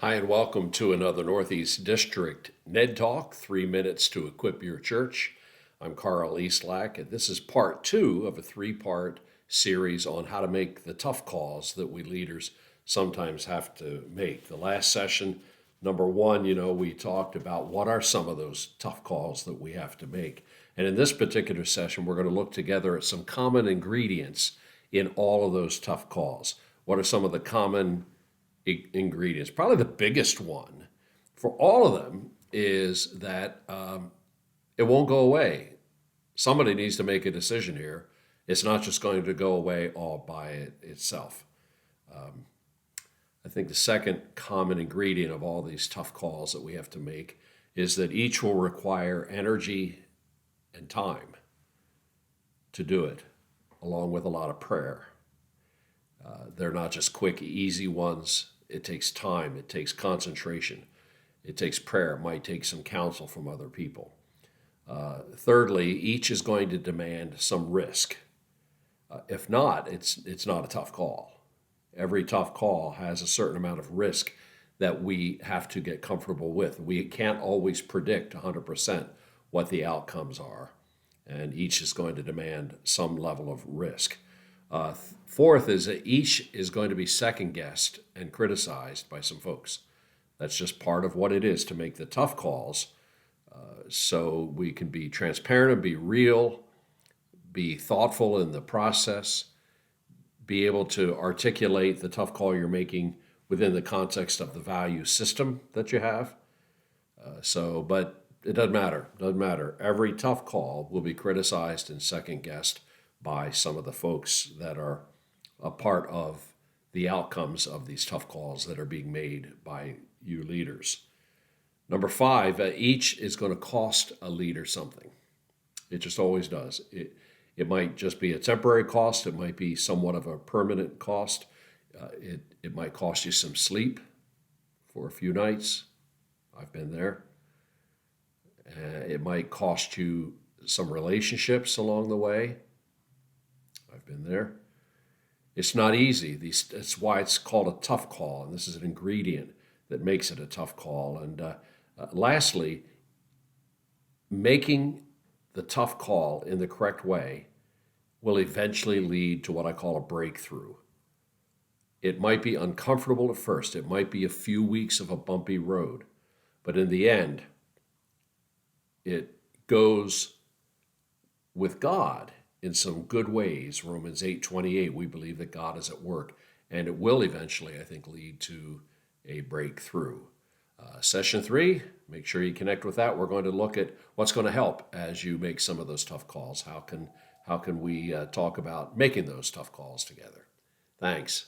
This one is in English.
Hi, and welcome to another Northeast District Ned Talk, 3 minutes to equip your church. I'm Karl Eastlack, and this is part two of a three-part series on how to make the tough calls that we leaders sometimes have to make. The last session, number one, we talked about what are some of those tough calls that we have to make. And in this particular session, we're going to look together at some common ingredients in all of those tough calls. What are some of the common ingredients? Probably the biggest one for all of them is that it won't go away. Somebody needs to make a decision here. It's not just going to go away all by itself. I think the second common ingredient of all these tough calls that we have to make is that each will require energy and time to do it, along with a lot of prayer. They're not just quick, easy ones. It takes time. It takes concentration. It takes prayer. It might take some counsel from other people. Thirdly, each is going to demand some risk. If not, it's not a tough call. Every tough call has a certain amount of risk that we have to get comfortable with. We can't always predict 100% what the outcomes are, and each is going to demand some level of risk. Fourth is that each is going to be second-guessed and criticized by some folks. That's just part of what it is to make the tough calls, so we can be transparent and be real, be thoughtful in the process, be able to articulate the tough call you're making within the context of the value system that you have. But it doesn't matter. Doesn't matter. Every tough call will be criticized and second-guessed by some of the folks that are a part of the outcomes of these tough calls that are being made by you leaders. Number five, each is going to cost a leader something. It just always does. It might just be a temporary cost. It might be somewhat of a permanent cost. It might cost you some sleep for a few nights. I've been there. It might cost you some relationships along the way. I've been there. It's not easy. That's why it's called a tough call, and this is an ingredient that makes it a tough call. And lastly, making the tough call in the correct way will eventually lead to what I call a breakthrough. It might be uncomfortable at first. It might be a few weeks of a bumpy road, but in the end, it goes with God in some good ways. Romans 8:28, we believe that God is at work, and it will eventually, I think, lead to a breakthrough. Session 3, make sure you connect with that. We're going to look at what's going to help as you make some of those tough calls. How can we talk about making those tough calls together? Thanks.